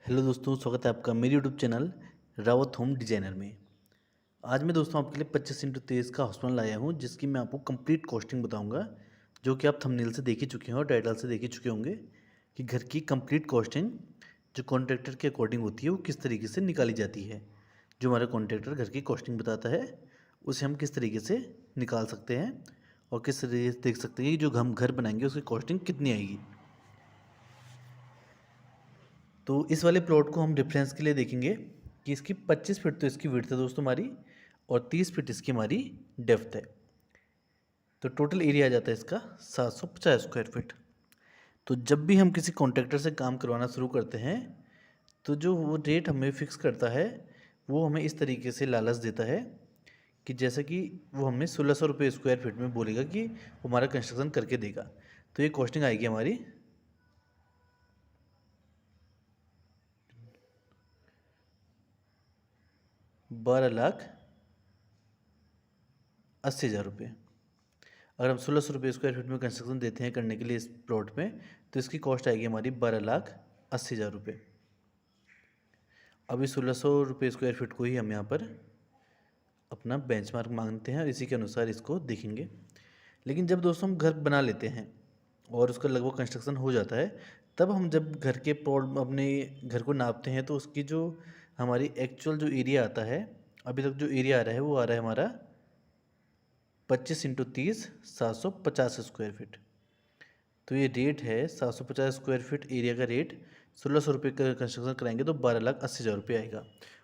Hello दोस्तों, स्वागत है आपका मेरे YouTube channel Rawat home designer में। आज मैं दोस्तों आपके लिए 25x23 का हाउस प्लान लाया हूँ, जिसकी मैं आपको कंप्लीट कॉस्टिंग बताऊंगा, जो कि आप थंबनेल से देख ही चुके हैं और टाइटल से देख ही चुके होंगे कि घर की कंप्लीट कॉस्टिंग जो कॉन्ट्रैक्टर के अकॉर्डिंग होती है वो किस तरीके से निकाली जाती है। जो हमारा कॉन्ट्रैक्टर घर की कॉस्टिंग बताता है उसे हम किस तरीके से निकाल सकते हैं और किस तरीके से देख सकते हैं कि जो हम घर बनाएंगे उसकी कॉस्टिंग कितनी आएगी। तो इस वाले प्लॉट को हम रेफरेंस के लिए देखेंगे कि इसकी 25 फीट तो इसकी विड्थ है दोस्तों हमारी, और 30 फीट इसकी हमारी डेप्थ है। तो टोटल एरिया आ जाता है इसका 750 स्क्वायर फीट। तो जब भी हम किसी कॉन्ट्रैक्टर से काम करवाना शुरू करते हैं तो जो वो रेट हमें फिक्स करता है वो हमें इस तरीके से लालच देता है कि जैसे कि वो हमें 1600 रुपये स्क्वायर फीट में बोलेगा कि वो हमारा कंस्ट्रक्शन करके देगा। तो ये कॉस्टिंग आएगी हमारी 12,80,000 रुपये। अगर हम 1600 रुपये स्क्वायर फीट में कंस्ट्रक्शन देते हैं करने के लिए इस प्लॉट में, तो इसकी कॉस्ट आएगी हमारी 12,80,000 रुपये। अभी 1600 रुपये स्क्वायर फीट को ही हम यहाँ पर अपना बेंचमार्क मांगते हैं और इसी के अनुसार इसको देखेंगे। लेकिन जब दोस्तों हम घर बना लेते हैं और उसका लगभग कंस्ट्रक्शन हो जाता है, तब हम जब घर के प्लॉट अपने घर को नापते हैं तो उसकी जो हमारी एक्चुअल जो एरिया आता है, अभी तक जो एरिया आ रहा है वो आ रहा है हमारा 25 × 30 750 स्क्वायर फीट। तो ये रेट है 750 स्क्वायर फीट एरिया का रेट। 1600 रुपये का कंस्ट्रक्शन कराएंगे तो 12,80,000 रुपये आएगा।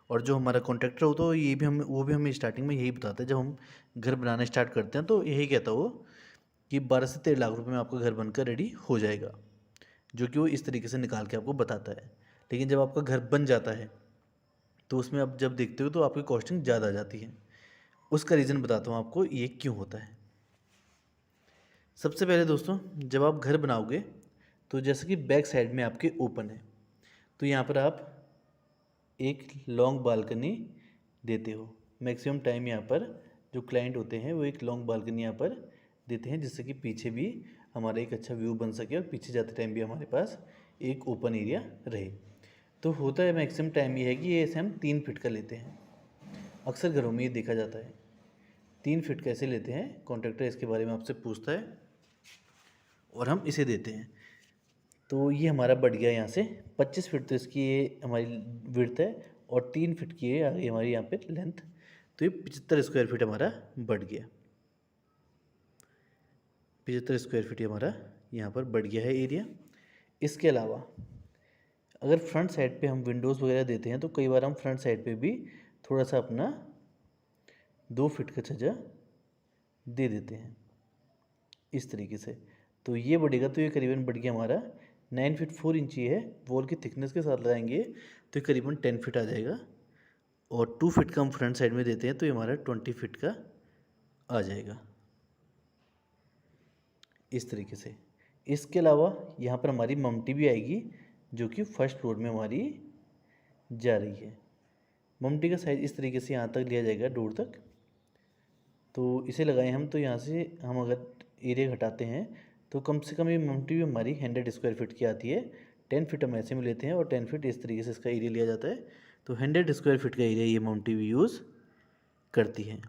और जो हमारा कॉन्ट्रैक्टर होता है ये भी हमें स्टार्टिंग में यही बताता है, जब हम घर बनाना स्टार्ट करते हैं तो यही कहता है वो कि 12 से 13 लाख रुपये में आपका घर बनकर रेडी हो जाएगा, जो कि वो इस तरीके से निकाल के आपको बताता है। लेकिन जब आपका घर बन जाता है तो उसमें आप जब देखते हो तो आपकी कॉस्टिंग ज़्यादा आ जाती है। उसका रीज़न बताता हूँ आपको ये क्यों होता है। सबसे पहले दोस्तों, जब आप घर बनाओगे तो जैसे कि बैक साइड में आपके ओपन है, तो यहाँ पर आप एक लॉन्ग बालकनी देते हो। मैक्सिमम टाइम यहाँ पर जो क्लाइंट होते हैं वो एक लॉन्ग बालकनी यहाँ पर देते हैं, जिससे कि पीछे भी हमारा एक अच्छा व्यू बन सके और पीछे जाते टाइम भी हमारे पास एक ओपन एरिया रहे। तो होता है मैक्सिमम टाइम ये है कि ये ऐसे हम 3 फीट का लेते हैं। अक्सर घरों में ये देखा जाता है। 3 फीट कैसे लेते हैं, कॉन्ट्रैक्टर इसके बारे में आपसे पूछता है और हम इसे देते हैं। तो ये हमारा बढ़ गया यहाँ से 25 फीट, तो इसकी ये हमारी विड्थ है और 3 फीट की है आगे हमारी यहाँ पे लेंथ। तो ये 75 स्क्वायर फीट हमारा बढ़ गया। 75 स्क्वायर फीट हमारा यहाँ पर बढ़ गया है एरिया। इसके अलावा अगर फ्रंट साइड पे हम विंडोज़ वगैरह देते हैं तो कई बार हम फ्रंट साइड पे भी थोड़ा सा अपना 2 फीट का छज्जा दे देते हैं इस तरीके से। तो ये बढ़ेगा, तो ये करीबन बढ़ गया हमारा 9 फीट 4 इंच है। वॉल की थिकनेस के साथ लगाएंगे तो ये करीबन 10 फीट आ जाएगा। और 2 फीट का हम फ्रंट साइड में देते हैं तो ये हमारा 20 फीट का आ जाएगा इस तरीके से। इसके अलावा यहाँ पर हमारी ममटी भी आएगी, जो कि फर्स्ट फ्लोर में हमारी जा रही है। ममटी का साइज़ इस तरीके से यहाँ तक लिया जाएगा, डोर तक। तो इसे लगाएं हम, तो यहाँ से हम अगर एरिया घटाते हैं तो कम से कम ये ममटी भी हमारी 100 स्क्वायर फीट की आती है। 10 फीट हम ऐसे में लेते हैं और 10 फीट इस तरीके से इसका एरिया लिया जाता है। तो 100 स्क्वायर फीट का एरिया ये ममटी भी यूज़ करती है।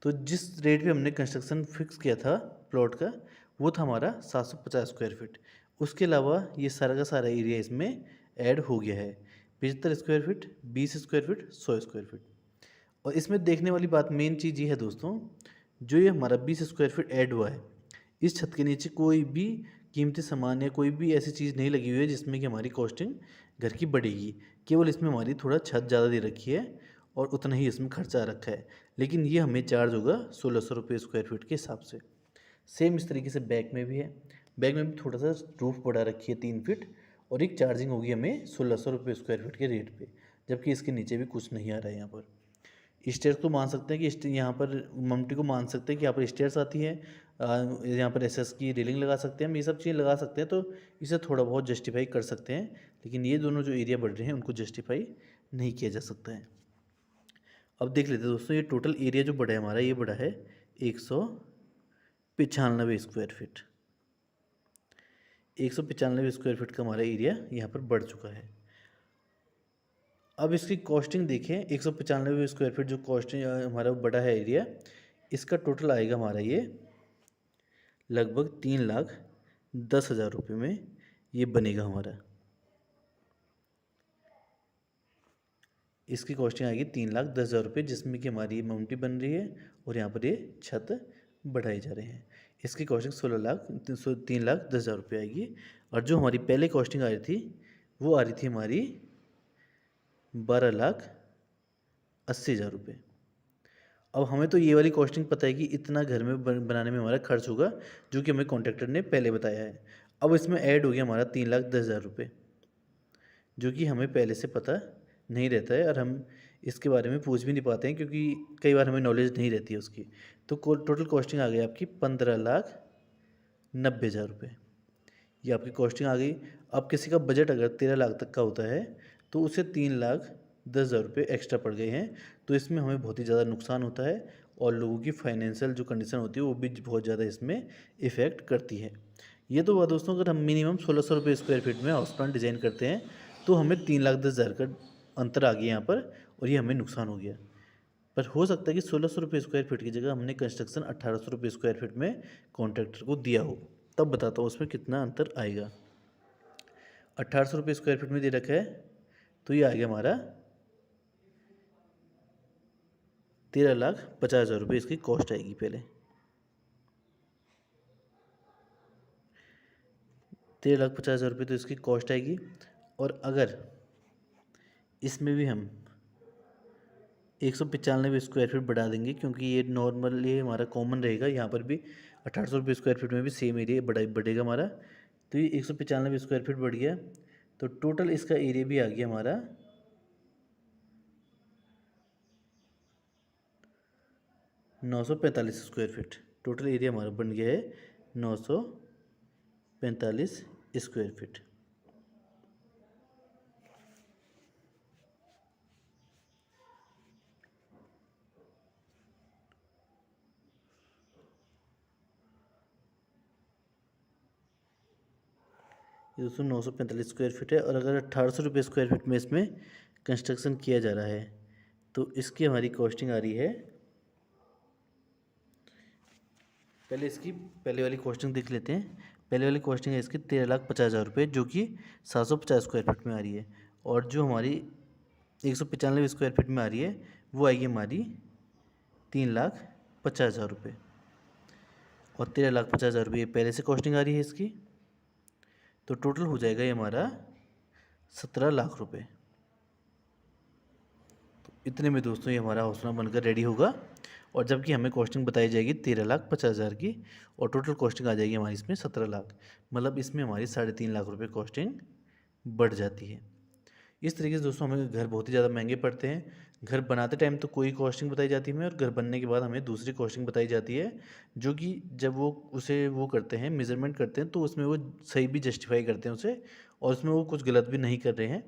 तो जिस रेट पे हमने कंस्ट्रक्शन फिक्स किया था प्लॉट का, वो था हमारा 750 स्क्वायर फीट। उसके अलावा ये सारा का सारा एरिया इसमें ऐड हो गया है। 75 square feet, 20 square feet, 100 square feet. और इसमें देखने वाली बात, मेन चीज़ ये है दोस्तों, जो ये हमारा 20 स्क्वायर फीट ऐड हुआ है, इस छत के नीचे कोई भी कीमती सामान या कोई भी ऐसी चीज़ नहीं लगी हुई है जिसमें कि हमारी कॉस्टिंग घर की बढ़ेगी। केवल इसमें हमारी थोड़ा छत ज़्यादा दे रखी है और उतना ही इसमें खर्चा आ रखा है। लेकिन ये हमें चार्ज होगा 1600 रुपये स्क्वायर फीट के हिसाब से। सेम इस तरीके से बैक में भी है। बैक में भी थोड़ा सा रूफ बढ़ा रखी है 3 फीट, और एक चार्जिंग होगी हमें 1600 रुपये स्क्वायर फीट के रेट पे, जबकि इसके नीचे भी कुछ नहीं आ रहा है। यहाँ पर स्टेयर्स को मान सकते हैं कि यहाँ पर ममटी को मान सकते हैं कि यहाँ पर स्टेयर्स आती है। यहाँ पर एसएस की रेलिंग लगा सकते हैं हम, ये सब चीज़ें लगा सकते हैं, तो इसे थोड़ा बहुत जस्टिफाई कर सकते हैं। लेकिन ये दोनों जो एरिया बढ़ रहे हैं उनको जस्टिफाई नहीं किया जा सकता है। अब देख लेते हैं दोस्तों, ये टोटल एरिया जो बढ़ा है हमारा, ये बढ़ा है 195 स्क्वायर फीट। 195 स्क्वायर फीट का हमारा एरिया यहाँ पर बढ़ चुका है। अब इसकी कॉस्टिंग देखें, 195 स्क्वायर फीट जो कॉस्टिंग हमारा बड़ा है एरिया, इसका टोटल आएगा हमारा ये लगभग 3,10,000 रुपये में ये बनेगा हमारा। इसकी कॉस्टिंग आएगी 3,10,000 रुपये, जिसमें कि हमारी ममटी बन रही है और यहाँ पर ये छत बढ़ाए जा रहे हैं। इसकी कॉस्टिंग 3,10,000 रुपये आएगी। और जो हमारी पहले कॉस्टिंग आ रही थी वो आ रही थी हमारी 12,80,000 रुपये। अब हमें तो ये वाली कॉस्टिंग पता है कि इतना घर में बनाने में हमारा खर्च होगा, जो कि हमें कॉन्ट्रैक्टर ने पहले बताया है। अब इसमें ऐड हो गया हमारा 3,10,000 रुपये, जो कि हमें पहले से पता नहीं रहता है और हम इसके बारे में पूछ भी नहीं पाते हैं, क्योंकि कई बार हमें नॉलेज नहीं रहती है उसकी। तो टोटल कॉस्टिंग आ गई आपकी 15,90,000 रुपये, ये आपकी कॉस्टिंग आ गई। अब किसी का बजट अगर 13 लाख तक का होता है तो उसे 3,10,000 रुपये एक्स्ट्रा पड़ गए हैं, तो इसमें हमें बहुत ही ज़्यादा नुकसान होता है और लोगों की फाइनेंशियल जो कंडीशन होती है वो भी बहुत ज़्यादा इसमें इफ़ेक्ट करती है। ये तो हुआ दोस्तों, अगर हम मिनिमम 1,600 रुपये स्क्वायर फीट में हाउस प्लान डिज़ाइन करते हैं तो हमें 3,10,000 का अंतर आ गया यहाँ पर और ये हमें नुकसान हो गया। पर हो सकता है कि 1,600 रुपये स्क्वायर फीट की जगह हमने कंस्ट्रक्शन 1,800 रुपये स्क्वायर फीट में कॉन्ट्रैक्टर को दिया हो, तब बताता हूँ उसमें कितना अंतर आएगा। 1,800 रुपये स्क्वायर फीट में दे रखा है तो ये आ गया हमारा 13,50,000 रुपये इसकी कॉस्ट आएगी। पहले 13,50,000 रुपये तो इसकी कॉस्ट आएगी। और अगर इसमें भी हम 195 स्क्वायर फीट बढ़ा देंगे, क्योंकि ये नॉर्मल ये हमारा कॉमन रहेगा, यहाँ पर भी 1,800 रुपये स्क्वायर फीट में भी सेम एरिया बढ़ेगा हमारा, तो ये 195 स्क्वायर फीट बढ़ गया। तो टोटल इसका एरिया भी आ गया हमारा 945 स्क्वायर फीट। टोटल एरिया हमारा बन गया है 945 स्क्वायर फीट। ये दोस्तों 945 स्क्वायर फीट है। और अगर 1,800 रुपये स्क्वायर फीट में इसमें कंस्ट्रक्शन किया जा रहा है तो इसकी हमारी कॉस्टिंग आ रही है, पहले इसकी पहले वाली कॉस्टिंग देख लेते हैं। पहले वाली कॉस्टिंग है इसकी 13,50,000 रुपये, जो कि 750 स्क्वायर फीट में आ रही है। और जो हमारी 195 स्क्वायर फीट में आ रही है वो आएगी हमारी 3,50,000 रुपये। और 13,50,000 रुपये पहले से कॉस्टिंग आ रही है इसकी, तो टोटल हो जाएगा ये हमारा 17 लाख रुपये। तो इतने में दोस्तों ये हमारा हाउस प्लान बनकर रेडी होगा। और जबकि हमें कॉस्टिंग बताई जाएगी 13,50,000 की और टोटल कॉस्टिंग आ जाएगी हमारी इसमें 17 लाख, मतलब इसमें हमारी 3.5 लाख रुपये कॉस्टिंग बढ़ जाती है। इस तरीके से दोस्तों हमें घर बहुत ही ज़्यादा महंगे पड़ते हैं। घर बनाते टाइम तो कोई कॉस्टिंग बताई जाती है हमें, और घर बनने के बाद हमें दूसरी कॉस्टिंग बताई जाती है, जो कि जब वो करते हैं मेज़रमेंट करते हैं तो उसमें वो सही भी जस्टिफाई करते हैं उसे, और उसमें वो कुछ गलत भी नहीं कर रहे हैं।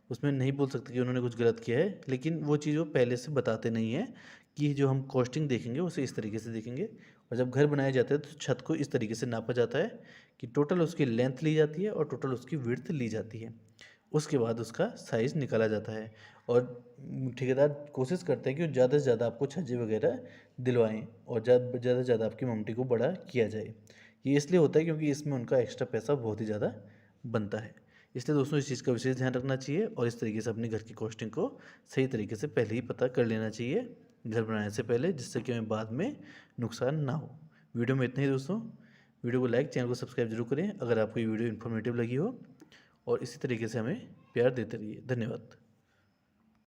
उसमें नहीं बोल सकते कि उन्होंने कुछ गलत किया है, लेकिन वो चीज़ वो पहले से बताते नहीं हैं कि जो हम कॉस्टिंग देखेंगे उसे इस तरीके से देखेंगे। और जब घर बनाया जाता है तो छत को इस तरीके से नापा जाता है कि टोटल उसकी लेंथ ली जाती है और टोटल उसकी विड्थ ली जाती है। उसके बाद उसका साइज़ निकाला जाता है और ठेकेदार कोशिश करते हैं कि ज़्यादा से ज़्यादा आपको छज्जे वगैरह दिलवाएं और ज़्यादा से ज़्यादा आपकी ममटी को बड़ा किया जाए। ये इसलिए होता है क्योंकि इसमें उनका एक्स्ट्रा पैसा बहुत ही ज़्यादा बनता है। इसलिए दोस्तों इस चीज़ का विशेष ध्यान रखना चाहिए और इस तरीके से अपने घर की कॉस्टिंग को सही तरीके से पहले ही पता कर लेना चाहिए घर बनाने से पहले, जिससे कि हमें बाद में नुकसान ना हो। वीडियो में इतना ही दोस्तों। वीडियो को लाइक, चैनल को सब्सक्राइब जरूर करें अगर आपको ये वीडियो इन्फॉर्मेटिव लगी हो, और इसी तरीके से हमें प्यार देते रहिए। धन्यवाद।